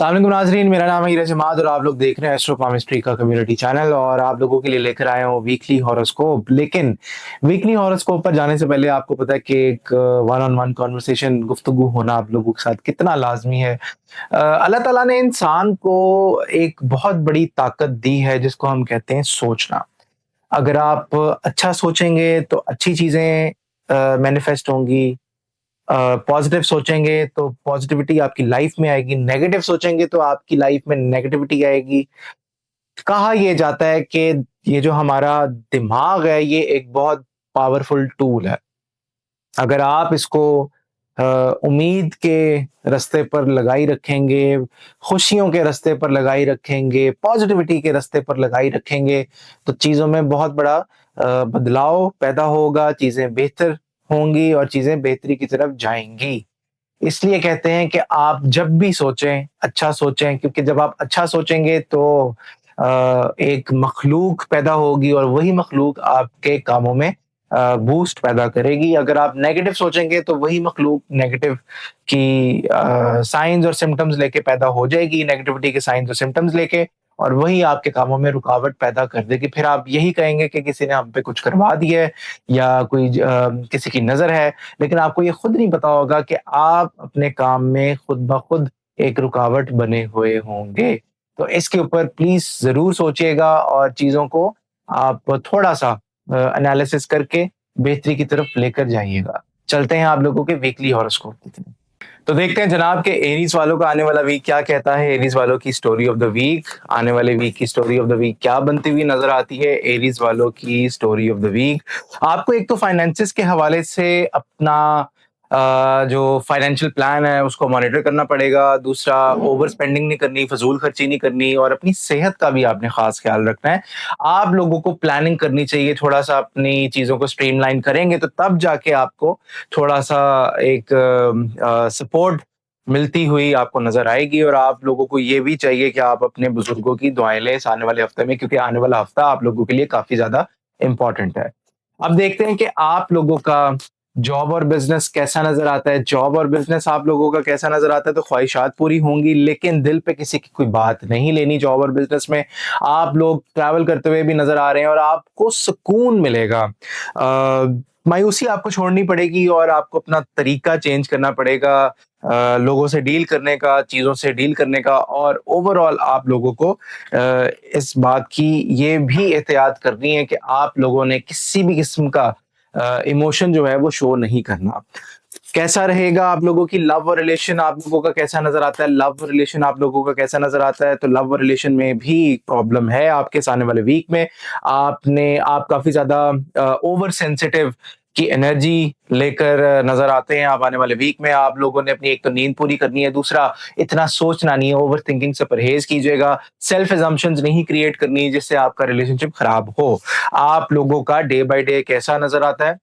अस्सलामुअलैकुम नाज़रीन, मेरा नाम है हीरा जमात और आप लोग देख रहे हैं एस्ट्रो पामिस्ट्री का कम्युनिटी चैनल और आप लोगों के लिए लेकर आया हूँ वीकली हॉरोस्कोप। लेकिन वीकली हॉरोस्कोप पर जाने से पहले आपको पता है कि एक वन ऑन वन कॉन्वर्सेशन गुफ्तगू होना आप लोगों के साथ कितना लाजमी है। अल्लाह ताला ने इंसान को एक बहुत बड़ी ताकत दी है जिसको हम कहते हैं सोचना। अगर आप अच्छा सोचेंगे तो अच्छी चीज़ें मैनिफेस्ट होंगी। पॉजिटिव सोचेंगे तो पॉजिटिविटी आपकी लाइफ में आएगी, नेगेटिव सोचेंगे तो आपकी लाइफ में नेगेटिविटी आएगी। कहा ये जाता है कि ये जो हमारा दिमाग है ये एक बहुत पावरफुल टूल है। अगर आप इसको अ, उम्मीद के रास्ते पर लगाई रखेंगे, खुशियों के रास्ते पर लगाई रखेंगे, पॉजिटिविटी के रास्ते पर लगाई रखेंगे, तो चीज़ों में बहुत बड़ा बदलाव पैदा होगा, चीज़ें बेहतर होंगी और चीज़ें बेहतरी की तरफ जाएँगी। इसलिए कहते हैं कि आप जब भी सोचें, अच्छा सोचें क्योंकि जब आप अच्छा सोचेंगे तो एक मखलूक पैदा होगी और वही मखलूक आपके कामों में बूस्ट पैदा करेगी। अगर आप नेगेटिव सोचेंगे तो वही मखलूक नेगेटिव की साइन्स और सिम्पटम्स लेके पैदा हो जाएगी, नेगेटिविटी के साइन्स और सिम्पटम्स लेके और वही आपके कामों में रुकावट पैदा कर देगी। फिर आप यही कहेंगे कि किसी ने हम पे कुछ करवा दिया है या किसी की नज़र है, लेकिन आपको ये खुद नहीं पता होगा कि आप अपने काम में खुद ब खुद एक रुकावट बने हुए होंगे। तो इसके ऊपर प्लीज़ ज़रूर सोचिएगा और चीज़ों को आप थोड़ा-सा एनालिसिस करके बेहतरी की तरफ लेकर जाइएगा। चलते हैं आप लोगों के वीकली हॉरोस्कोप की तरफ। तो देखते हैं जनाब के एरीज़ वालों का आने वाला वीक क्या कहता है। एरीज़ वालों की स्टोरी ऑफ द वीक, आने वाले वीक की स्टोरी ऑफ द वीक क्या बनती हुई नज़र आती है। एरीज़ वालों की स्टोरी ऑफ द वीक, आपको एक तो फाइनेंसेस के हवाले से अपना जो फाइनेंशियल प्लान है उसको मॉनिटर करना पड़ेगा। दूसरा, ओवर स्पेंडिंग नहीं करनी, फजूल खर्ची नहीं करनी और अपनी सेहत का भी आपने खास ख्याल रखना है। आप लोगों को प्लानिंग करनी चाहिए, थोड़ा-सा अपनी चीज़ों को स्ट्रीमलाइन करेंगे तो तब जाके आपको थोड़ा-सा एक सपोर्ट मिलती हुई आपको नज़र आएगी और आप लोगों को ये भी चाहिए कि आप अपने बुजुर्गों की दुआएँ लें इस आने वाले हफ्ते में, क्योंकि आने वाला हफ्ता आप लोगों के लिए काफ़ी ज़्यादा इम्पोर्टेंट है। अब देखते हैं कि आप लोगों का जॉब और बिज़नेस कैसा नज़र आता है। जॉब और बिज़नेस आप लोगों का कैसा नज़र आता है, तो ख्वाहिशात पूरी होंगी लेकिन दिल पे किसी की कोई बात नहीं लेनी। जॉब और बिज़नेस में आप लोग ट्रैवल करते हुए भी नज़र आ रहे हैं और आपको सुकून मिलेगा। मायूसी आपको छोड़नी पड़ेगी और आपको अपना तरीका चेंज करना पड़ेगा लोगों से डील करने का, चीज़ों से डील करने का और ओवरऑल आप लोगों को इस बात की ये भी एहतियात करनी है कि आप लोगों ने किसी भी किस्म का इमोशन जो है वो शो नहीं करना। कैसा रहेगा आप लोगों की लव रिलेशन, आप लोगों का कैसा नज़र आता है? लव रिलेशन आप लोगों का कैसा नज़र आता है? तो लव रिलेशन में भी प्रॉब्लम है आपके इस आने वाले वीक में। आप काफ़ी ज़्यादा ओवर सेंसिटिव की एनर्जी लेकर नज़र आते हैं। आप आने वाले वीक में आप लोगों ने अपनी एक तो नींद पूरी करनी है, दूसरा इतना सोचना नहीं है, ओवर थिंकिंग से परहेज़ कीजिएगा। सेल्फ असम्पशन्स नहीं क्रिएट करनी जिससे आपका रिलेशनशिप खराब हो। आप लोगों का डे बाय डे कैसा नज़र आता है?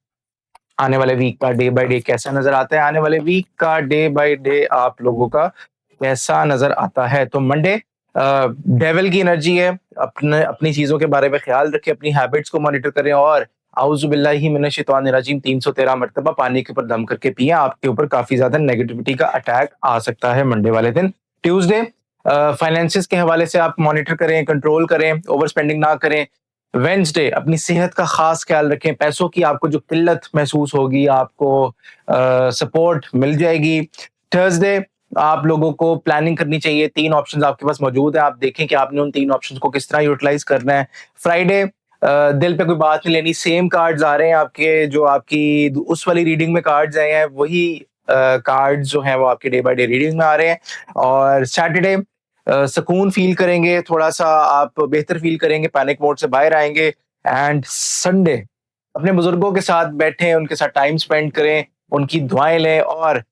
आने वाले वीक का डे बाय डे कैसा नज़र आता है? आने वाले वीक का डे बाय डे आप लोगों का कैसा नज़र आता है? तो मंडे डेविल की एनर्जी है। अपने अपनी चीज़ों के बारे में ख़्याल रखें, अपनी हैबिट्स को मॉनिटर करें और औज़ु बिल्लाहि मिनश शैतानिर रजीम 313 मर्तबा पानी के ऊपर दम करके पिएँ। आपके ऊपर काफ़ी ज़्यादा नेगेटिविटी का अटैक आ सकता है मंडे वाले दिन। ट्यूसडे फाइनेंसेस के हवाले से आप मॉनिटर करें, कंट्रोल करें, ओवर स्पेंडिंग ना करें। वेडनेसडे अपनी सेहत का खास ख्याल रखें, पैसों की आपको जो किल्लत महसूस होगी आपको सपोर्ट मिल जाएगी। थर्सडे आप लोगों को प्लानिंग करनी चाहिए, 3 ऑप्शंस आपके पास मौजूद हैं, आप देखें कि आपने उन 3 ऑप्शंस को किस तरह यूटिलाइज़ करना है। फ्राइडे दिल पे कोई बात नहीं लेनी, सेम कार्ड्स आ रहे हैं आपके जो आपकी उस वाली रीडिंग में कार्ड्स आए हैं, वही कार्ड्स जो हैं वो आपके डे बाय डे रीडिंग में आ रहे हैं। और सैटरडे सुकून फ़ील करेंगे, थोड़ा-सा आप बेहतर फ़ील करेंगे, पैनिक मोड से बाहर आएँगे। एंड संडे अपने बुजुर्गों के साथ बैठें, उनके साथ टाइम स्पेंड करें, उनकी दुआएँ लें और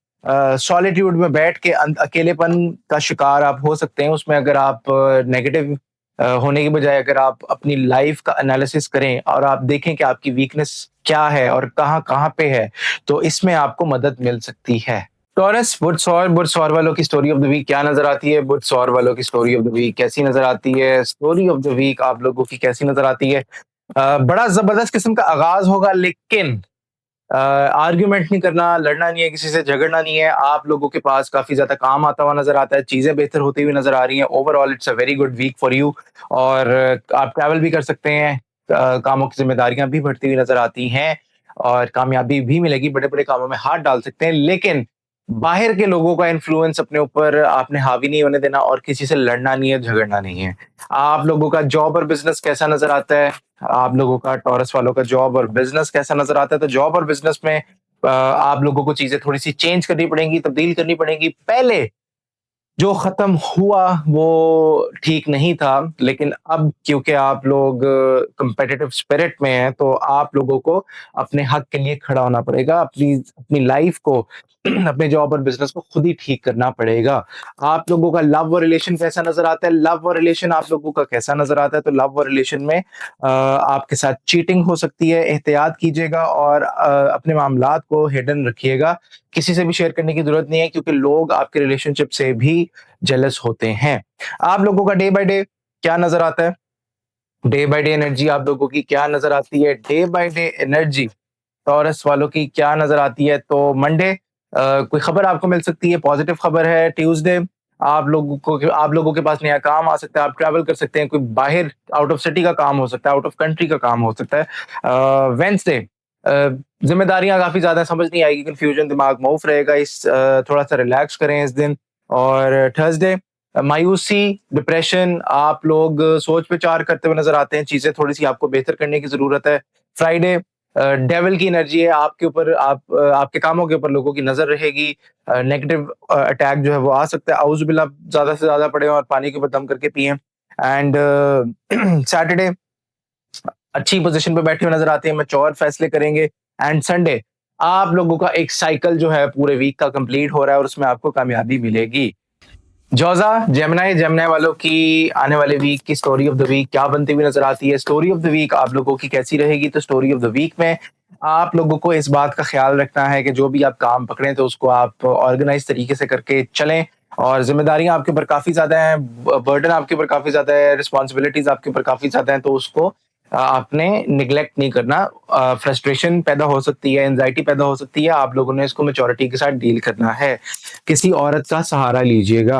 सॉलिट्यूड में बैठ के अकेलेपन का शिकार आप हो सकते हैं। उसमें अगर आप नेगेटिव होने की बजाय अगर आप अपनी लाइफ़ का एनालिसिस करें और आप देखें कि आपकी वीकनेस क्या है और कहाँ-कहाँ पे है, तो इसमें आपको मदद मिल सकती है। टॉरस, बुटसौर वालों की स्टोरी ऑफ द वीक क्या नज़र आती है? बुटसौर वालों की स्टोरी ऑफ द वीक कैसी नज़र आती है? स्टोरी ऑफ द वीक आप लोगों की कैसी नज़र आती है? बड़ा ज़बरदस्त किस्म का आगाज़ होगा लेकिन आर्ग्यूमेंट नहीं करना, लड़ना नहीं है, किसी से झगड़ना नहीं है। आप लोगों के पास काफ़ी ज़्यादा काम आता हुआ नज़र आता है, चीज़ें बेहतर होती हुई नज़र आ रही हैं। Overall it's a very good week for you और आप ट्रैवल भी कर सकते हैं। कामों की ज़िम्मेदारियाँ भी बढ़ती हुई नज़र आती हैं और कामयाबी भी मिलेगी, बड़े-बड़े कामों में हाथ डाल सकते हैं। लेकिन बाहर के लोगों का इन्फ्लुएंस अपने ऊपर आपने हावी नहीं होने देना और किसी से लड़ना नहीं है, झगड़ना नहीं है। आप लोगों का जॉब और बिज़नेस कैसा नज़र आता है? आप लोगों का टॉरस वालों का जॉब और बिज़नेस कैसा नज़र आता है? तो जॉब और बिज़नेस में आप लोगों को चीज़ें थोड़ी-सी चेंज करनी पड़ेंगी, तब्दील करनी पड़ेंगी। पहले जो ख़त्म हुआ वो ठीक नहीं था, लेकिन अब क्योंकि आप लोग कॉम्पिटिटिव स्पिरिट में हैं, तो आप लोगों को अपने हक़ के लिए खड़ा होना पड़ेगा। अपनी अपनी लाइफ़ को, अपने जॉब और बिज़नेस को खुद ही ठीक करना पड़ेगा। आप लोगों का लव और रिलेशन कैसा नज़र आता है? लव और रिलेशन आप लोगों का कैसा नज़र आता है? तो लव और रिलेशन में आपके साथ चीटिंग हो सकती है, एहतियात कीजिएगा और अपने मामलात को हिडन रखिएगा। किसी से भी शेयर करने की ज़रूरत नहीं है क्योंकि लोग आपके रिलेशनशिप से भी जेलस होते हैं। आप लोगों का डे बाय डे क्या नज़र आता है? डे बाय डे एनर्जी आप लोगों की क्या नज़र आती है? Day by day energy taurus वालों की क्या नज़र आती है? तो मंडे कोई खबर आपको मिल सकती है, पॉज़िटिव खबर है। ट्यूसडे आप लोगों के पास नया काम आ सकता है, आप ट्रैवल कर सकते हैं, कोई बाहर आउट ऑफ सिटी का काम हो सकता है, आउट ऑफ कंट्री का काम हो सकता है। वेडनेसडे ज़िम्मेदारियाँ काफ़ी ज़्यादा समझ नहीं आएगी, कन्फ्यूज़न दिमाग में ऑफ रहेगा, थोड़ा-सा रिलैक्स करें इस दिन। और थर्सडे मायूसी, डिप्रेशन, आप लोग सोच-विचार करते हुए नज़र आते हैं, चीज़ें थोड़ी-सी आपको बेहतर करने की ज़रूरत है। फ्राइडे डेविल की एनर्जी है आपके ऊपर, आपके कामों के ऊपर लोगों की नज़र रहेगी। नेगेटिव अटैक जो है वो आ सकता है। औज़ बिल्लाह ज़्यादा से ज़्यादा पढ़ें और पानी के ऊपर दम करके पिएँ। एंड सैटरडे अच्छी पोज़ीशन पे बैठे हुए नज़र आते हैं, मैच्योर फैसले करेंगे। एंड संडे आप लोगों का एक साइकिल जो है पूरे वीक का कंप्लीट हो रहा है और उसमें आपको कामयाबी मिलेगी। जौज़ा, जेमिनी, जेमिनी वालों की आने वाले वीक की स्टोरी ऑफ द वीक क्या बनती हुई नज़र आती है? स्टोरी ऑफ द वीक आप लोगों की कैसी रहेगी? तो स्टोरी ऑफ द वीक में आप लोगों को इस बात का ख़्याल रखना है कि जो भी आप काम पकड़ें तो उसको आप ऑर्गेनाइज़ तरीके से करके चलें और ज़िम्मेदारियाँ आपके ऊपर काफ़ी ज़्यादा हैं, बर्डन आपके ऊपर काफ़ी ज़्यादा है, रिस्पॉन्सिबिलिटीज़ आपके ऊपर काफ़ी ज़्यादा हैं, तो उसको आपने नेग्लेक्ट नहीं करना। फ्रस्ट्रेशन पैदा हो सकती है, एंग्ज़ायटी पैदा हो सकती है, आप लोगों ने इसको मैच्योरिटी के साथ डील करना है। किसी औरत का सहारा लीजिएगा।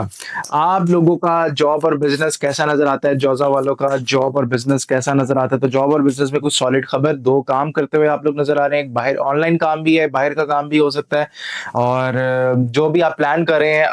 आप लोगों का जॉब और बिज़नेस कैसा नज़र आता है? जौज़ा वालों का जॉब और बिज़नेस कैसा नज़र आता है? तो जॉब और बिज़नेस में कुछ सॉलिड खबर, 2 काम करते हुए आप लोग नज़र आ रहे हैं। एक बाहर ऑनलाइन काम भी है, बाहर का काम भी हो सकता है और जो भी आप प्लान कर रहे हैं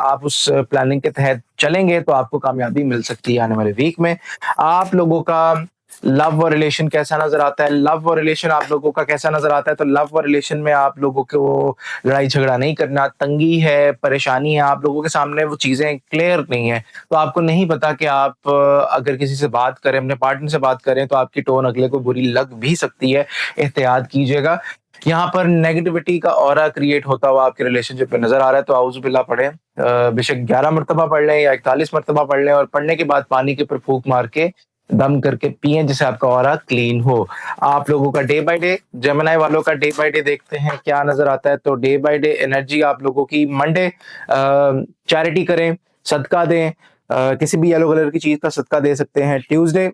आप उस प्लानिंग के तहत चलेंगे तो आपको कामयाबी मिल सकती है आने वाले वीक में। आप लोगों का लव और रिलेशन कैसा नज़र आता है? लव और रिलेशन आप लोगों का कैसा नज़र आता है? तो लव और रिलेशन में आप लोगों को लड़ाई झगड़ा नहीं करना, तंगी है, परेशानी है, आप लोगों के सामने वो चीज़ें क्लियर नहीं है। तो आपको नहीं पता कि आप अगर किसी से बात करें, अपने पार्टनर से बात करें तो आपकी टोन अगले को बुरी लग भी सकती है, एहतियात कीजिएगा। यहाँ पर नेगेटिविटी का ऑरा क्रिएट होता हुआ आपके रिलेशनशिप में नज़र आ रहा है तो औज़ु बिल्लाह पढ़ें। बेशक 11 मर्तबा पढ़ लें या 41 मर्तबा पढ़ लें और पढ़ने के बाद पानी के ऊपर फूँक मार के दम करके पिएँ जिससे आपका ऑरा क्लीन हो। आप लोगों का डे बाय डे, जेमिनी वालों का डे बाय डे देखते हैं क्या नज़र आता है। तो डे बाय डे एनर्जी आप लोगों की मंडे चैरिटी करें, सदका दें, किसी भी येलो कलर की चीज़ का सदका दे सकते हैं। ट्यूसडे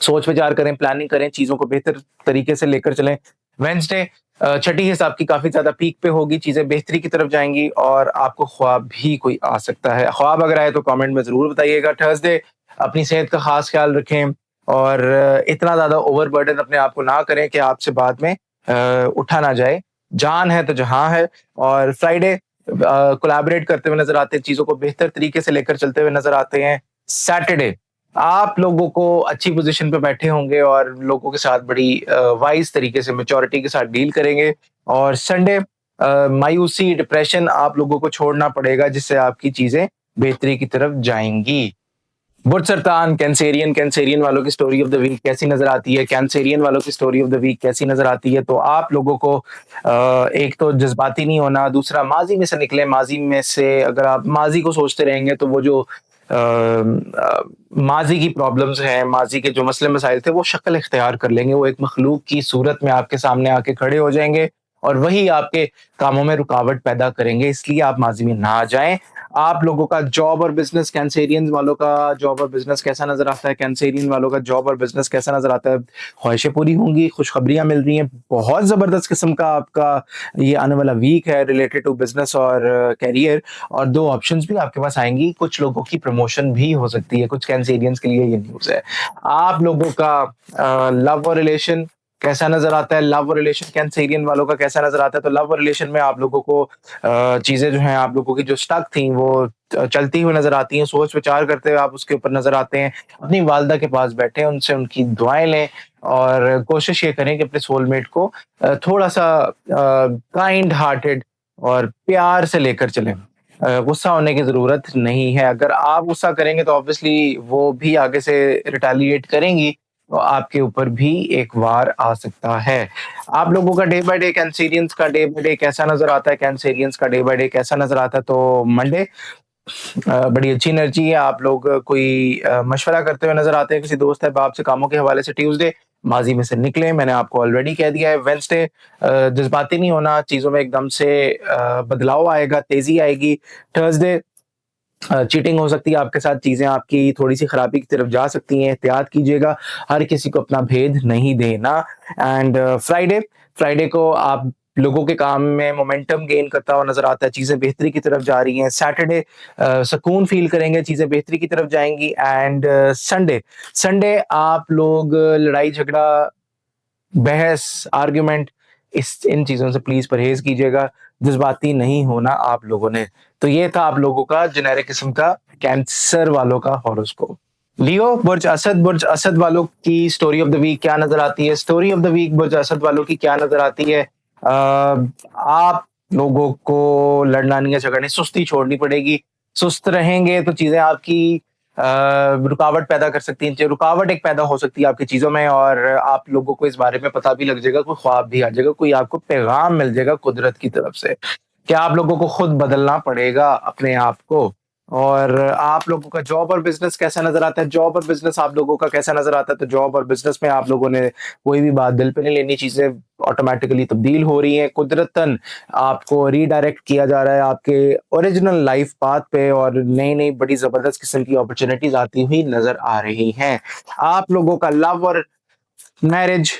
सोच विचार करें, प्लानिंग करें, चीज़ों को बेहतर तरीके से लेकर चलें। वेडनेसडे छठी हिसाब की काफ़ी ज़्यादा पीक पे होगी, चीज़ें बेहतरी की तरफ जाएँगी और आपको ख्वाब भी कोई आ सकता है। ख्वाब अगर आए तो कमेंट में ज़रूर बताइएगा। थर्सडे अपनी सेहत का ख़ास ख़्याल रखें और इतना ज़्यादा ओवरबर्डन अपने आप को ना करें कि आपसे बाद में उठा ना जाए। जान है तो जहाँ है। और फ्राइडे कोलैबोरेट करते हुए नज़र आते हैं, चीज़ों को बेहतर तरीके से लेकर चलते हुए नज़र आते हैं। सैटरडे आप लोगों को अच्छी पोज़ीशन पे बैठे होंगे और लोगों के साथ बड़ी वाइज़ तरीके से मैच्योरिटी के साथ डील करेंगे और संडे मायूसी, डिप्रेशन आप लोगों को छोड़ना पड़ेगा जिससे आपकी चीज़ें बेहतरी की तरफ जाएँगी। बुध सरतान, कैंसेरियन, कैंसेरियन वालों की स्टोरी ऑफ द वीक कैसी नज़र आती है? कैंसेरियन वालों की स्टोरी ऑफ द वीक कैसी नज़र आती है? तो आप लोगों को एक तो जज़्बाती नहीं होना, दूसरा माज़ी में से निकलें, माज़ी में से अगर आप माज़ी को सोचते रहेंगे तो वो जो माज़ी की प्रॉब्लम्स हैं, माज़ी के जो मसले-मसाइल थे वो शक्ल इख्तियार कर लेंगे, वो एक मखलूक की सूरत में आपके सामने आके खड़े हो जाएँगे और वही आपके कामों में रुकावट पैदा करेंगे, इसलिए आप माज़ी में ना जाएँ। आप लोगों का जॉब और बिजनेस, कैंसेरियंस वालों का जॉब और बिजनेस कैसा नजर आता है? कैंसेरियन वालों का जॉब और बिजनेस कैसा नजर आता है? ख्वाहिशें पूरी होंगी, खुशखबरियां मिल रही हैं, बहुत जबरदस्त किस्म का आपका ये आने वाला वीक है रिलेटेड टू बिजनेस और कैरियर। और दो ऑप्शंस भी आपके पास आएंगी, कुछ लोगों की प्रमोशन भी हो सकती है, कुछ कैंसेरियंस के लिए ये न्यूज है। आप लोगों का लव और रिलेशन कैसा नजर आता है? लव और रिलेशन कैंसेरियन वालों का कैसा नजर आता है? तो लव और रिलेशन में आप लोगों को चीजें जो हैं आप लोगों की जो स्टक थी वो चलती हुई नजर आती हैं, सोच विचार करते हुए आप उसके ऊपर नजर आते हैं। अपनी वालदा के पास बैठे उनसे उनकी दुआएं लें और कोशिश ये करें कि अपने सोलमेट को थोड़ा सा काइंड हार्टेड और प्यार से लेकर चलें। गुस्सा होने की जरूरत नहीं है। अगर आप गुस्सा करेंगे तो ऑब्वियसली वो भी आगे से रिटेलिएट करेंगी, तो आपके ऊपर भी एक वार आ सकता है। आप लोगों का डे बाय डे, कैंसेरियंस का डे बाय डे कैसा नजर आता है? कैंसेरियंस का डे बाय डे कैसा नजर आता है? तो मंडे बड़ी अच्छी एनर्जी है। आप लोग कोई मशवरा करते हुए नजर आते हैं किसी दोस्त अहबाब से कामों के हवाले से। ट्यूसडे माजी में से निकले, मैंने आपको ऑलरेडी कह दिया है। वेंसडे जज्बाती नहीं होना, चीजों में एकदम से बदलाव आएगा, तेजी आएगी। थर्सडे चीटिंग हो सकती है आपके साथ, चीजें आपकी थोड़ी सी खराबी की तरफ जा सकती हैं, एहतियात कीजिएगा, हर किसी को अपना भेद नहीं देना। एंड फ्राइडे, फ्राइडे को आप लोगों के काम में मोमेंटम गेन करता हुआ नजर आता है, चीजें बेहतरी की तरफ जा रही हैं। सैटरडे सुकून फील करेंगे, चीजें बेहतरी की तरफ जाएंगी। एंड संडे, संडे आप लोग लड़ाई झगड़ा, बहस, आर्ग्यूमेंट, इस इन चीजों से प्लीज परहेज कीजिएगा, जज्बाती नहीं होना आप लोगों ने। तो ये था आप लोगों का जेनेरिक किस्म का कैंसर वालों का हॉरोस्कोप। लियो बुर्ज असद, बुर्ज असद वालों की स्टोरी ऑफ द वीक क्या नजर आती है? स्टोरी ऑफ द वीक बुर्ज असद वालों की क्या नजर आती है? आप लोगों को लड़ना नहीं है, झगड़ने, सुस्ती छोड़नी पड़ेगी। सुस्त रहेंगे तो चीजें आपकी रुकावट पैदा कर सकती हैं, रुकावट एक पैदा हो सकती है आपकी चीजों में, और आप लोगों को इस बारे में पता भी लग जाएगा, कोई ख्वाब भी आ जाएगा, कोई आपको पैगाम मिल जाएगा कुदरत की तरफ से कि आप लोगों को खुद बदलना पड़ेगा अपने आप को। और आप लोगों का जॉब और बिजनेस कैसा नजर आता है? जॉब और बिजनेस आप लोगों का कैसा नजर आता है? तो जॉब और बिजनेस में आप लोगों ने कोई भी बात दिल पे नहीं लेनी, चीजें ऑटोमेटिकली तब्दील हो रही हैं, कुदरतन आपको रीडायरेक्ट किया जा रहा है आपके ओरिजिनल लाइफ पाथ पे, और नई नई बड़ी जबरदस्त किस्म की अपॉर्चुनिटीज आती हुई नजर आ रही हैं। आप लोगों का लव और मैरिज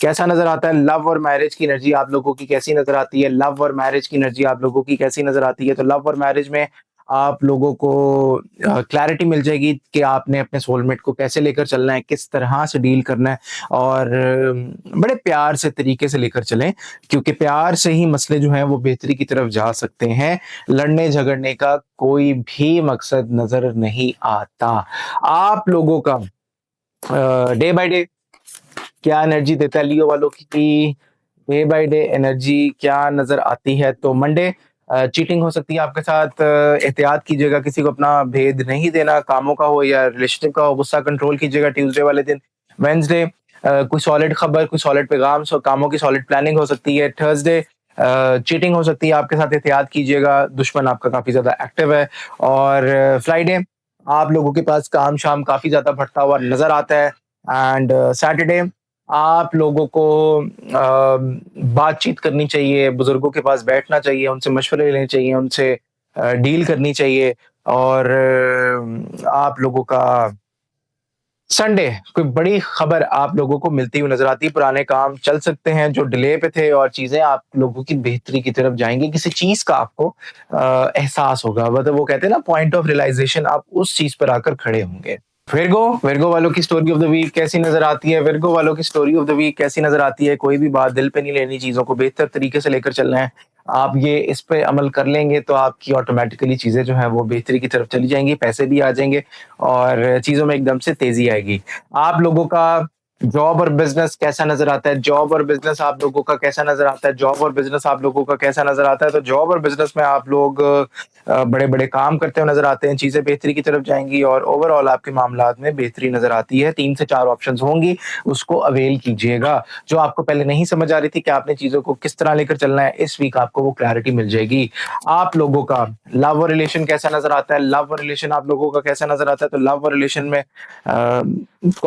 कैसा नजर आता है? लव और मैरिज की एनर्जी आप लोगों की कैसी नजर आती है? लव और मैरिज की एनर्जी आप लोगों की कैसी नजर आती है? तो लव और मैरिज में आप लोगों को क्लैरिटी मिल जाएगी कि आपने अपने सोलमेट को कैसे लेकर चलना है, किस तरह से डील करना है, और बड़े प्यार से तरीके से लेकर चलें, क्योंकि प्यार से ही मसले जो हैं वो बेहतरी की तरफ जा सकते हैं। लड़ने झगड़ने का कोई भी मकसद नजर नहीं आता। आप लोगों का डे बाय डे क्या एनर्जी देता है लियो वालों की? डे बाय डे एनर्जी क्या नजर आती है? तो मंडे चीटिंग हो सकती है आपके साथ, एहतियात कीजिएगा, किसी को अपना भेद नहीं देना, कामों का हो या रिलेशनशिप का हो, गुस्सा कंट्रोल कीजिएगा ट्यूसडे वाले दिन। वेंसडे कोई सॉलिड खबर, कोई सॉलिड पैगाम, कामों की सॉलिड प्लानिंग हो सकती है। थर्सडे चीटिंग हो सकती है आपके साथ, एहतियात कीजिएगा, दुश्मन आपका काफी ज्यादा एक्टिव है। और फ्राइडे आप लोगों के पास काम शाम काफी ज्यादा बढ़ता हुआ नजर आता है। एंड सैटरडे आप लोगों को बातचीत करनी चाहिए, बुजुर्गों के पास बैठना चाहिए, उनसे मशवरे लेने चाहिए, उनसे डील करनी चाहिए। और आप लोगों का संडे कोई बड़ी खबर आप लोगों को मिलती हुई नजर आती है, पुराने काम चल सकते हैं जो डिले पे थे, और चीजें आप लोगों की बेहतरी की तरफ जाएंगी, किसी चीज का आपको एहसास होगा, मतलब वो कहते हैं ना पॉइंट ऑफ रियलाइजेशन, आप उस चीज पर आकर खड़े होंगे। विर्गो, विर्गो वालों की स्टोरी ऑफ द वीक कैसी नजर आती है? विर्गो वालों की स्टोरी ऑफ द वीक कैसी नजर आती है? कोई भी बात दिल पे नहीं लेनी, चीजों को बेहतर तरीके से लेकर चलना है। आप ये इस पे अमल कर लेंगे तो आपकी ऑटोमेटिकली चीजें जो हैं वो बेहतरी की तरफ चली जाएंगी, पैसे भी आ जाएंगे और चीजों में एकदम से तेजी आएगी। आप लोगों का जॉब और बिजनेस कैसा नजर आता है? जॉब और बिजनेस आप लोगों का कैसा नजर आता है? जॉब और बिजनेस आप लोगों का कैसा नजर आता है? तो जॉब और बिजनेस में आप लोग बड़े बड़े काम करते हुए नजर आते हैं, चीजें बेहतरी की तरफ जाएंगी और ओवरऑल आपके मामलात में बेहतरी नजर आती है। 3 से 4 ऑप्शंस होंगी, उसको अवेल कीजिएगा। जो आपको पहले नहीं समझ आ रही थी कि आपने चीजों को किस तरह लेकर चलना है, इस वीक आपको वो क्लैरिटी मिल जाएगी। आप लोगों का लव और रिलेशन कैसा नजर आता है? लव और रिलेशन आप लोगों का कैसा नजर आता है? तो लव और रिलेशन में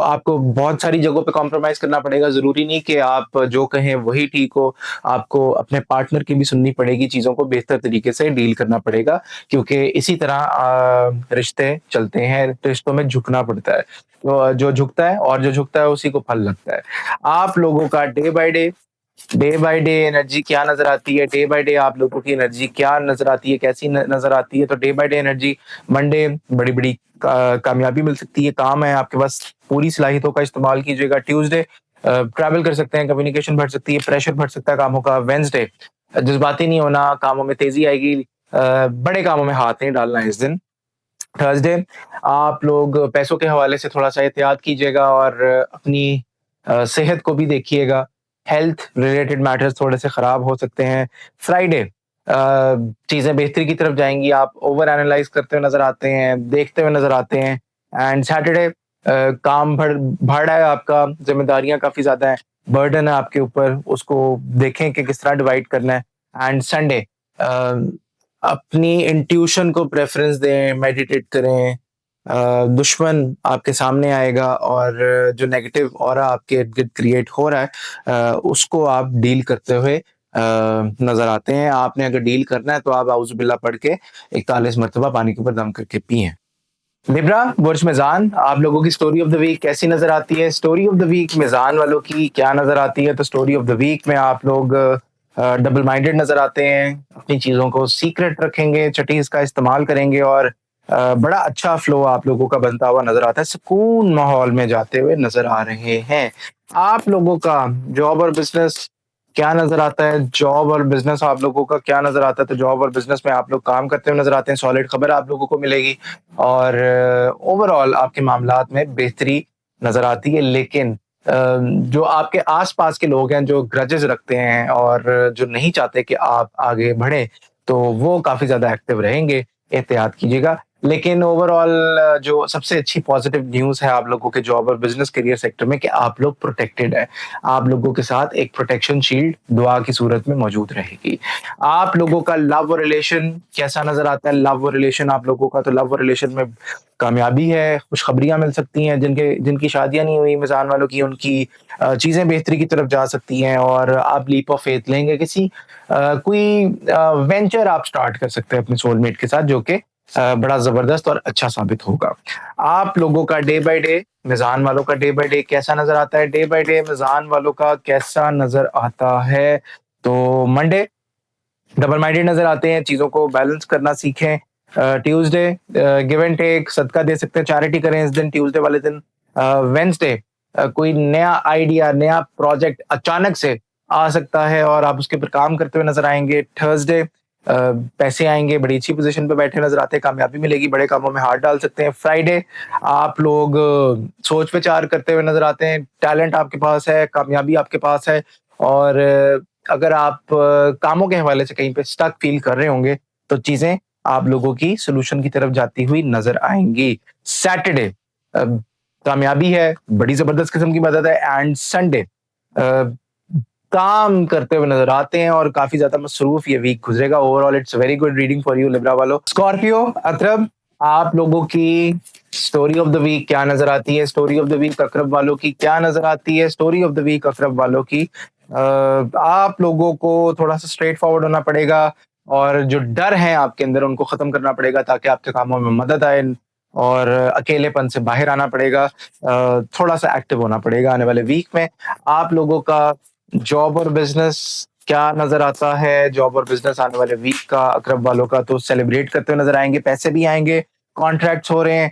आपको बहुत सारी जगहों पे कॉम्प्रोमाइज करना पड़ेगा। जरूरी नहीं कि आप जो कहें वही ठीक हो, आपको अपने पार्टनर की भी सुननी पड़ेगी, चीजों को बेहतर तरीके से डील करना पड़ेगा, क्योंकि इसी तरह रिश्ते चलते हैं, रिश्तों में झुकना पड़ता है। तो जो झुकता है और जो झुकता है उसी को फल लगता है। आप लोगों का डे बाय डे एनर्जी क्या नजर आती है, डे बाय डे आप लोगों की एनर्जी क्या नजर आती है, कैसी नजर आती है। तो day by day energy, Monday बड़ी बड़ी कामयाबी मिल सकती है, काम है आपके पास, पूरी सलाहियतों का इस्तेमाल कीजिएगा। ट्यूसडे ट्रैवल कर सकते हैं, कम्युनिकेशन बढ़ सकती है, प्रेशर बढ़ सकता है कामों का। वेंसडे जज्बाती नहीं होना, कामों में तेजी आएगी, बड़े कामों में हाथ नहीं डालना इस दिन। थर्सडे आप लोग पैसों के हवाले से थोड़ा सा एहतियात कीजिएगा और अपनी सेहत को भी देखिएगा, हेल्थ रिलेटेड मैटर्स थोड़े से खराब हो सकते हैं। फ्राइडे चीजें बेहतरी की तरफ जाएंगी, आप ओवर एनालाइज करते हुए नजर आते हैं, देखते हुए नजर आते हैं। एंड सैटरडे काम बढ़ रहा है आपका, जिम्मेदारियां काफी ज्यादा है, बर्डन है आपके ऊपर, उसको देखें कि किस तरह डिवाइड करना है। एंड संडे अपनी इंट्यूशन को प्रेफरेंस दें, मेडिटेट करें। दुश्मन आपके सामने आएगा और जो नेगेटिव ऑरा आपके इर्द गिर्द क्रिएट हो रहा है, उसको आप डील करते हुए नजर आते हैं। आपने अगर डील करना है तो आप आउज़ुबिल्लाह पढ़ के 41 मरतबा पानी के ऊपर दम करके पिए। लिब्रा बुर्ज मेज़ान, आप लोगों की स्टोरी ऑफ द वीक कैसी नजर आती है? स्टोरी ऑफ द वीक मेज़ान वालों की क्या नजर आती है? तो स्टोरी ऑफ द वीक में आप लोग डबल माइंडेड नजर आते हैं, अपनी चीजों को सीक्रेट रखेंगे, चटीज का इस्तेमाल करेंगे और बड़ा अच्छा फ्लो आप लोगों का बनता हुआ नजर आता है, सुकून माहौल में जाते हुए नजर आ रहे हैं। आप लोगों का जॉब और बिजनेस क्या नजर आता है? जॉब और बिजनेस आप लोगों का क्या नजर आता है? तो जॉब और बिजनेस में आप लोग काम करते हुए नजर आते हैं, सॉलिड खबर आप लोगों को मिलेगी और ओवरऑल आपके मामलात में बेहतरी नजर आती है। लेकिन जो आपके आसपास के लोग हैं जो ग्रजेस रखते हैं और जो नहीं चाहते कि आप आगे बढ़े, तो वो काफी ज्यादा एक्टिव रहेंगे, एहतियात कीजिएगा। लेकिन ओवरऑल जो सबसे अच्छी पॉजिटिव न्यूज है आप लोगों के जॉब और बिजनेस करियर सेक्टर में कि आप लोग प्रोटेक्टेड है, आप लोगों के साथ एक प्रोटेक्शन शील्ड दुआ की सूरत में मौजूद रहेगी। आप लोगों का लव रिलेशन कैसा नजर आता है? लव रिलेशन आप लोगों का, तो लव रिलेशन में कामयाबी है, खुशखबरियां मिल सकती हैं, जिनकी शादियां नहीं हुई मिजान वालों की, उनकी चीजें बेहतरी की तरफ जा सकती हैं और आप लीप ऑफ फेथ लेंगे, किसी कोई वेंचर आप स्टार्ट कर सकते हैं अपने सोलमेट के साथ, जो कि बड़ा जबरदस्त और अच्छा साबित होगा। आप लोगों का डे बाय डे, मिजान वालों का डे बाय डे कैसा नजर आता है? डे बाय डे मिजान वालों का कैसा नजर आता है? तो मंडे डबल माइंडेड नजर आते हैं, चीजों को बैलेंस करना सीखें। ट्यूसडे गिव एंड टेक, सदका दे सकते हैं, चैरिटी करें इस दिन, ट्यूसडे वाले दिन। वेंसडे कोई नया आइडिया, नया प्रोजेक्ट अचानक से आ सकता है और आप उसके ऊपर काम करते हुए नजर आएंगे। थर्सडे पैसे आएंगे, बड़ी अच्छी पोजीशन पे बैठे नजर आते हैं, कामयाबी मिलेगी, बड़े कामों में हाथ डाल सकते हैं। फ्राइडे आप लोग सोच विचार करते हुए नजर आते हैं, टैलेंट आपके पास है, कामयाबी आपके पास है और अगर आप कामों के हवाले से कहीं पे स्टक फील कर रहे होंगे तो चीजें आप लोगों की सोल्यूशन की तरफ जाती हुई नजर आएंगी। सैटरडे कामयाबी है, बड़ी जबरदस्त किस्म की मदद है। एंड संडे काम करते हुए नजर आते हैं और काफी ज्यादा मसरूफ ये वीक गुजरेगा। Overall it's very good reading for you Libra वालों। स्कॉर्पियो अकरब, आप लोगों की स्टोरी ऑफ द वीक क्या नजर आती है? स्टोरी ऑफ द वीक अकरब वालों की क्या नजर आती है? स्टोरी ऑफ द वीक अकरब वालों की आप लोगों को थोड़ा सा स्ट्रेट फॉरवर्ड होना पड़ेगा और जो डर है आपके अंदर उनको खत्म करना पड़ेगा ताकि आपके कामों में मदद आए और अकेलेपन से बाहर आना पड़ेगा। थोड़ा सा एक्टिव होना पड़ेगा आने वाले वीक में। आप लोगों का जॉब और बिजनेस क्या नजर आता है? जॉब और बिजनेस आने वाले वीक का अकरब वालों का, तो सेलिब्रेट करते हुए नजर आएंगे, पैसे भी आएंगे, कॉन्ट्रैक्ट्स हो रहे हैं,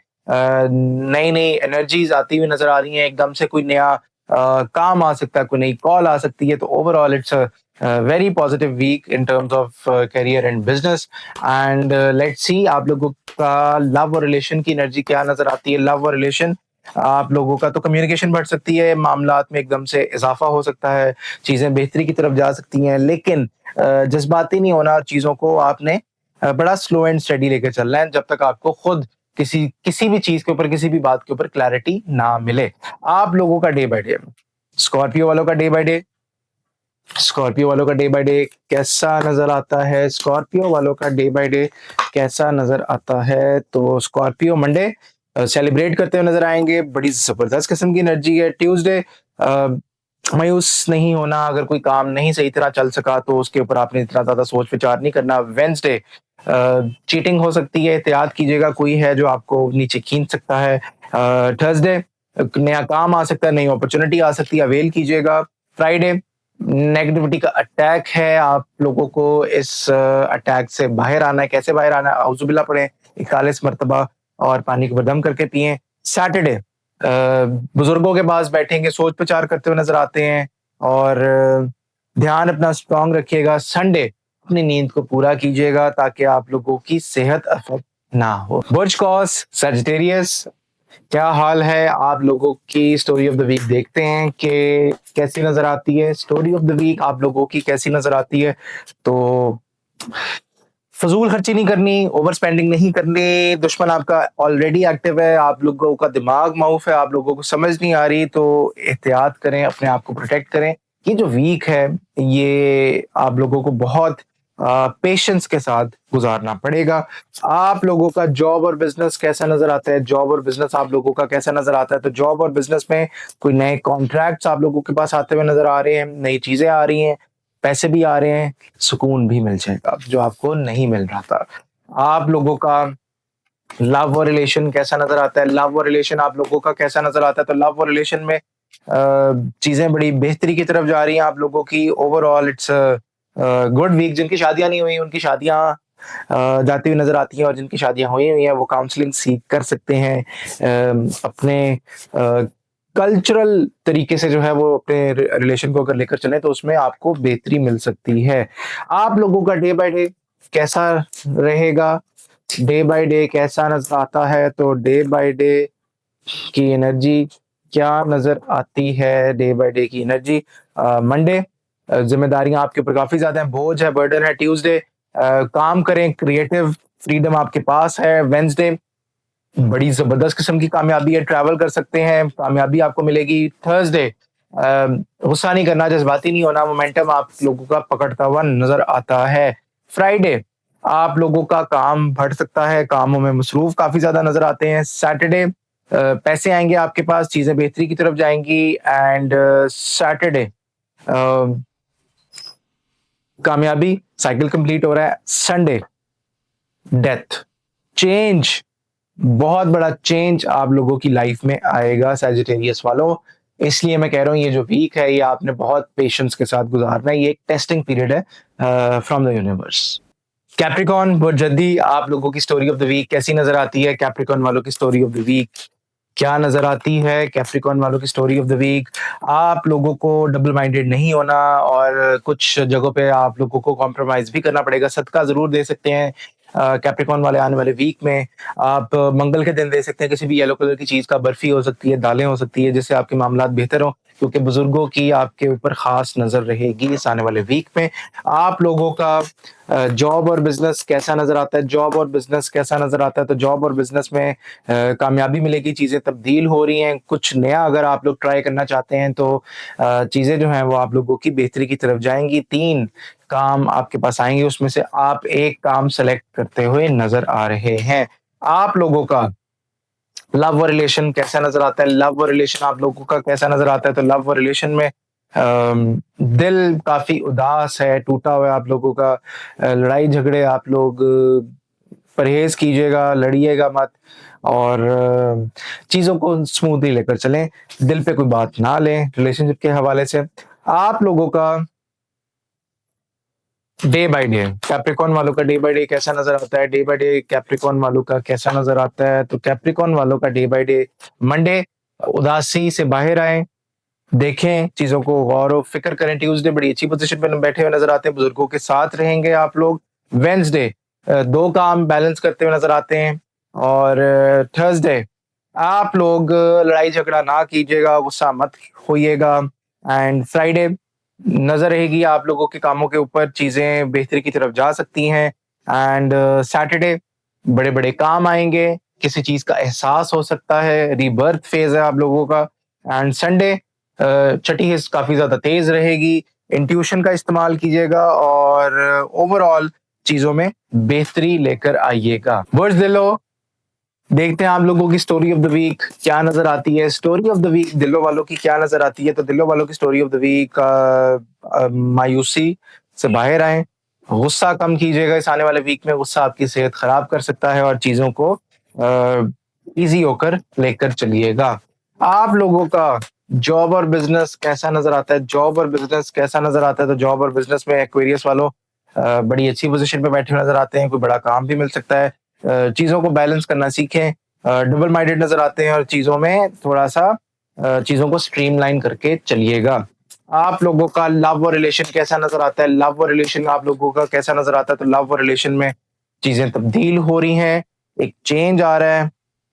नई नई एनर्जीज आती हुई नजर आ रही हैं, एकदम से कोई नया काम आ सकता है, कोई नई कॉल आ सकती है। तो overall it's very positive week in terms of career and business. And let's see आप लोगों का लव और रिलेशन की एनर्जी क्या नजर आती है? लव और रिलेशन आप लोगों का, तो कम्युनिकेशन बढ़ सकती है, मामलात में एकदम से इजाफा हो सकता है, चीजें बेहतरी की तरफ जा सकती हैं, लेकिन जज्बाती नहीं होना, चीजों को आपने बड़ा स्लो एंड स्टडी लेकर चलना है जब तक आपको खुद किसी किसी भी चीज के ऊपर, किसी भी बात के ऊपर क्लैरिटी ना मिले। आप लोगों का डे बाय डे, स्कॉर्पियो वालों का डे बाय डे, स्कॉर्पियो वालों का डे बाय डे कैसा नजर आता है? स्कॉर्पियो वालों का डे बाय डे कैसा नजर आता है? तो स्कॉर्पियो मंडे सेलिब्रेट करते हुए नजर आएंगे। बड़ी जबरदस्त किस्म की एनर्जी है। ट्यूसडे मायूस नहीं होना, अगर कोई काम नहीं सही तरह चल सका तो उसके ऊपर आपने इतना ज्यादा सोच विचार नहीं करना। वेंसडे चीटिंग हो सकती है, एहतियात कीजिएगा, कोई है जो आपको नीचे खींच सकता है। थर्सडे नया काम आ सकता है, नई अपॉर्चुनिटी आ सकती है, अवेल कीजिएगा। फ्राइडे नेगेटिविटी का अटैक है, आप लोगों को इस अटैक से बाहर आना है। कैसे बाहर आना है? औजुबिल्ला पढ़ें 41 मरतबा और पानी को बदम करके पिएं। सैटरडे बुजुर्गों के पास बैठेंगे, सोच विचार करते हुए नजर आते हैं और ध्यान अपना स्ट्रांग रखिएगा। संडे अपनी नींद को पूरा कीजिएगा ताकि आप लोगों की सेहत अफेक्ट ना हो। बुर्ज कॉस सजिटेरियस, क्या हाल है आप लोगों की? स्टोरी ऑफ द वीक देखते हैं कि कैसी नजर आती है। स्टोरी ऑफ द वीक आप लोगों की कैसी नजर आती है? तो फजूल खर्ची नहीं करनी, ओवर स्पेंडिंग नहीं करनी। दुश्मन आपका ऑलरेडी एक्टिव है, आप लोगों का दिमाग माउफ है, आप लोगों को समझ नहीं आ रही, तो एहतियात करें, अपने आप को प्रोटेक्ट करें। ये जो वीक है ये आप लोगों को बहुत पेशेंस के साथ गुजारना पड़ेगा। आप लोगों का जॉब और बिजनेस कैसा नजर आता है? जॉब और बिजनेस आप लोगों का कैसा नजर आता है? तो जॉब और बिजनेस में कोई नए कॉन्ट्रैक्ट्स आप लोगों के पास आते हुए नजर आ रहे हैं, नई चीजें आ रही हैं, पैसे भी आ रहे हैं, सुकून भी मिल जाएगा जो आपको नहीं मिल रहा था। आप लोगों का लव और रिलेशन कैसा नजर आता है? लव और रिलेशन आप लोगों का कैसा नजर आता है? तो लव और रिलेशन में चीजें बड़ी बेहतरी की तरफ जा रही हैं आप लोगों की। Overall it's good week. जिनकी शादियां नहीं हुई उनकी शादियां जाती हुई नजर आती हैं, और जिनकी शादियां हुई हुई हैं वो काउंसलिंग सीख कर सकते हैं। अपने कल्चरल तरीके से जो है वो अपने रिलेशन को अगर लेकर चले तो उसमें आपको बेहतरी मिल सकती है। आप लोगों का डे बाय डे कैसा रहेगा? डे बाय डे कैसा नजर आता है? तो डे बाय डे की एनर्जी क्या नजर आती है? डे बाय डे की एनर्जी मंडे जिम्मेदारियां आपके ऊपर काफी ज्यादा हैं, बोझ है, बर्डन है। ट्यूसडे काम करें, क्रिएटिव फ्रीडम आपके पास है। वेंसडे बड़ी जबरदस्त किस्म की कामयाबी है, ट्रैवल कर सकते हैं, कामयाबी आपको मिलेगी। थर्सडे गुस्सा नहीं करना, जज्बाती नहीं होना, मोमेंटम आप लोगों का पकड़ता हुआ नजर आता है। फ्राइडे आप लोगों का काम बढ़ सकता है, कामों में मसरूफ काफी ज्यादा नजर आते हैं। सैटरडे पैसे आएंगे आपके पास, चीजें बेहतरी की तरफ जाएंगी। एंड सैटरडे कामयाबी, साइकिल कंप्लीट हो रहा है। संडे डेथ, चेंज, बहुत बड़ा चेंज आप लोगों की लाइफ में आएगा सैजिटेरियस वालों। इसलिए मैं कह रहा हूँ ये जो वीक है ये आपने बहुत पेशेंस के साथ गुजारना है। ये एक टेस्टिंग पीरियड है फ्रॉम द यूनिवर्स। कैप्रिकॉन बहुत जल्दी आप लोगों की स्टोरी ऑफ द वीक कैसी नजर आती है? कैप्रिकॉन वालों की स्टोरी ऑफ द वीक क्या नजर आती है? कैप्रिकॉन वालों की स्टोरी ऑफ द वीक, आप लोगों को डबल माइंडेड नहीं होना और कुछ जगहों पे आप लोगों को कॉम्प्रोमाइज भी करना पड़ेगा। सदका जरूर दे सकते हैं कैप्रिकॉन वाले आने वाले वीक में। आप मंगल के दिन दे सकते हैं किसी भी येलो कलर की चीज का, बर्फी हो सकती है, दालें हो सकती है, जिससे आपके मामला बेहतर हो, क्योंकि बुजुर्गों की आपके ऊपर खास नजर रहेगी इस आने वाले वीक में। आप लोगों का जॉब और बिजनेस कैसा नजर आता है? जॉब और बिजनेस कैसा नजर आता है? तो जॉब और बिजनेस में कामयाबी मिलेगी, चीजें तब्दील हो रही हैं, कुछ नया अगर आप लोग ट्राई करना चाहते हैं तो चीजें जो हैं वो आप लोगों की बेहतरी की तरफ जाएंगी। 3 काम आपके पास आएंगे, उसमें से आप एक काम सेलेक्ट करते हुए नजर आ रहे हैं। आप लोगों का लव और रिलेशन कैसा नजर आता है? लव और रिलेशन आप लोगों का कैसा नजर आता है? तो लव और रिलेशन में दिल काफी उदास है, टूटा हुआ है आप लोगों का। लड़ाई झगड़े आप लोग परहेज कीजिएगा, लड़िएगा मत, और चीजों को स्मूथली लेकर चलें, दिल पे कोई बात ना लें रिलेशनशिप के हवाले से। आप लोगों का डे बाय डे, कैप्रिकॉन वालों का डे बाय डे कैसा नजर आता है? डे बाय डे कैप्रिकॉन वालों का कैसा नजर आता है? तो कैप्रिकॉन वालों का डे बाय डे मंडे उदासी से बाहर आए, देखें चीजों को, गौर और फिक्र करें। ट्यूसडे बड़ी अच्छी पोजीशन पे बैठे हुए नजर आते हैं, बुजुर्गों के साथ रहेंगे आप लोग। वेंसडे 2 काम बैलेंस करते हुए नजर आते हैं। और थर्सडे आप लोग लड़ाई झगड़ा ना कीजिएगा, गुस्सा मत होइएगा। एंड फ्राइडे नजर रहेगी आप लोगों के कामों के ऊपर, चीजें बेहतरी की तरफ जा सकती हैं। एंड सैटरडे बड़े बड़े काम आएंगे, किसी चीज का एहसास हो सकता है, रीबर्थ फेज है आप लोगों का। एंड संडे छठी हिस्स काफी ज्यादा तेज रहेगी, इंट्यूशन का इस्तेमाल कीजिएगा और ओवरऑल चीजों में बेहतरी लेकर आइएगा। वर्ड्स ले लो, देखते हैं आप लोगों की स्टोरी ऑफ द वीक क्या नजर आती है। स्टोरी ऑफ द वीक दिलों वालों की क्या नजर आती है, तो दिलों वालों की स्टोरी ऑफ द वीक मायूसी से बाहर आए, गुस्सा कम कीजिएगा। इस आने वाले वीक में गुस्सा आपकी सेहत खराब कर सकता है और चीजों को इजी होकर लेकर चलिएगा। आप लोगों का जॉब और बिजनेस कैसा नजर आता है? जॉब और बिजनेस कैसा नजर आता है? तो जॉब और बिजनेस में एक्वेरियस वालों बड़ी अच्छी पोजीशन पे बैठे हुए नजर आते हैं, कोई बड़ा काम भी मिल सकता है। चीजों को बैलेंस करना सीखें। डबल माइंडेड नजर आते हैं और चीजों में थोड़ा सा चीजों को स्ट्रीमलाइन करके चलिएगा। आप लोगों का लव और रिलेशन कैसा नजर आता है? लव और रिलेशन आप लोगों का कैसा नजर आता है? तो लव और रिलेशन में चीजें तब्दील हो रही हैं, एक चेंज आ रहा है।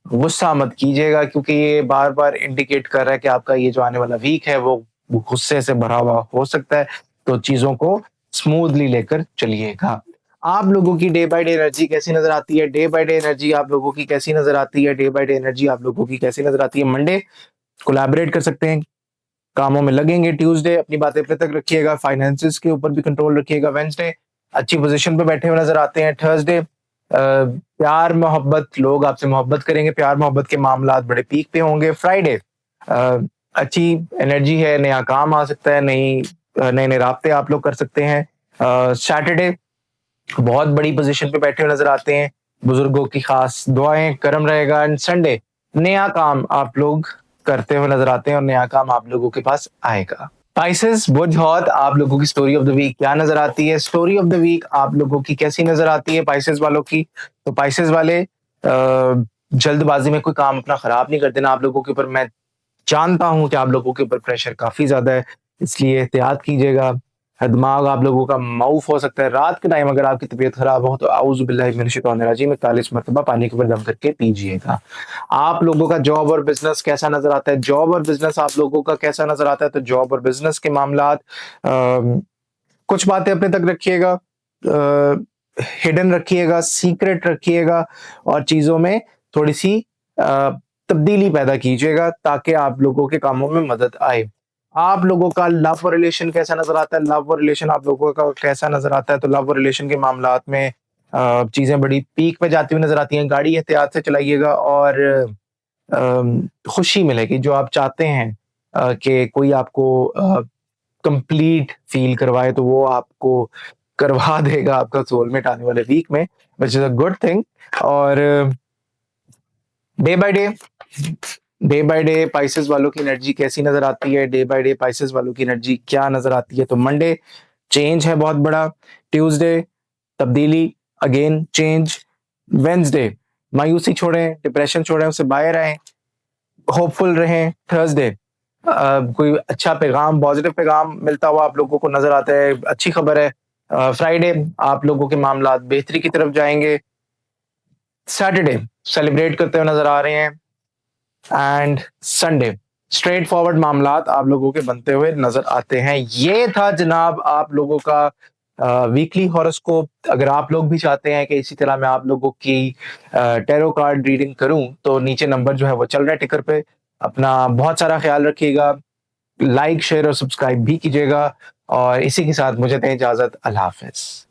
गुस्सा मत कीजिएगा क्योंकि ये बार बार इंडिकेट कर रहा है कि आपका ये जो आने वाला वीक है वो गुस्से से भरा हुआ हो सकता है। तो चीजों को स्मूथली लेकर चलिएगा। आप लोगों की डे बाय डे एनर्जी कैसी नजर आती है? डे बाय डे एनर्जी आप लोगों की कैसी नजर आती है? डे बाय डे एनर्जी आप लोगों की कैसी नजर आती है? मंडे कोलैबोरेट कर सकते हैं, कामों में लगेंगे। ट्यूसडे अपनी बातें अपने तक रखिएगा, फाइनेंसिस के ऊपर भी कंट्रोल रखिएगा। वेंसडे अच्छी पोजीशन पे बैठे हुए नजर आते हैं। थर्सडे प्यार मोहब्बत, लोग आपसे मोहब्बत करेंगे, प्यार मोहब्बत के मामलात बड़े पीक पे होंगे। फ्राइडे अच्छी एनर्जी है, नया काम आ सकता है, नए नए राब्ते आप लोग कर सकते हैं। सैटरडे बहुत बड़ी पोजीशन पे बैठे हुए नजर आते हैं, बुजुर्गों की खास दुआएं, कर्म रहेगा। एंड संडे नया काम आप लोग करते हुए नजर आते हैं और नया काम आप लोगों के पास आएगा। स्पाइसेस बुझौत आप लोगों की स्टोरी ऑफ द वीक क्या नजर आती है? स्टोरी ऑफ द वीक आप लोगों की कैसी नजर आती है पाइसेस वालों की? तो पाइसेस वाले जल्दबाजी में कोई काम अपना खराब नहीं कर देना। आप लोगों के ऊपर मैं जानता हूं कि आप लोगों के ऊपर प्रेशर काफी ज्यादा है, इसलिए एहतियात कीजिएगा। दिमाग आप लोगों का माउफ हो सकता है। रात के टाइम अगर आपकी तबीयत खराब हो तो आऊज़ बिल्लाहि मिनश शैतानिर रजीम 41 मरतबा पानी के ऊपर दम करके पीजिएगा। आप लोगों का जॉब और बिजनेस कैसा नजर आता है? जॉब और बिजनेस आप लोगों का कैसा नजर आता है? तो जॉब और बिजनेस के मामलात कुछ बातें अपने तक रखिएगा, हिडन रखिएगा, सीक्रेट रखिएगा और चीजों में थोड़ी सी तब्दीली पैदा कीजिएगा ताकि आप लोगों के कामों में मदद आए। आप लोगों का लव रिलेशन कैसा नजर आता है? लव रिलेशन आप लोगों का कैसा नजर आता है? तो लव रिलेशन के मामलात में चीजें बड़ी पीक पे जाती हुई नजर आती हैं। गाड़ी एहतियात से चलाइएगा और खुशी मिलेगी जो आप चाहते हैं कि कोई आपको कंप्लीट फील करवाए तो वो आपको करवा देगा आपका सोलमेट आने वाले वीक में, which is a good thing. और डे बाय डे पाइसेस वालों की एनर्जी कैसी नजर आती है? डे बाय डे पाइसेस वालों की एनर्जी क्या नजर आती है? तो मंडे चेंज है बहुत बड़ा, ट्यूसडे तब्दीली, अगेन चेंज। वेंसडे मायूसी छोड़ें, डिप्रेशन छोड़ें, उससे बाहर आए, होपफुल रहें। थर्सडे कोई अच्छा पैगाम, पॉजिटिव पैगाम मिलता हुआ आप लोगों को नजर आता है, अच्छी खबर है। फ्राइडे आप लोगों के मामलात बेहतरी की तरफ जाएंगे। सैटरडे सेलिब्रेट करते हुए नजर आ रहे हैं एंड संडे स्ट्रेट फॉरवर्ड मामलात आप लोगों के बनते हुए नजर आते हैं। ये था जनाब आप लोगों का वीकली हॉरोस्कोप। अगर आप लोग भी चाहते हैं कि इसी तरह मैं आप लोगों की टैरो कार्ड रीडिंग करूं तो नीचे नंबर जो है वो चल रहा है टिकर पे। अपना बहुत सारा ख्याल रखिएगा, लाइक शेयर और सब्सक्राइब भी कीजिएगा और इसी के साथ मुझे दें इजाजत। अल्लाह हाफिज।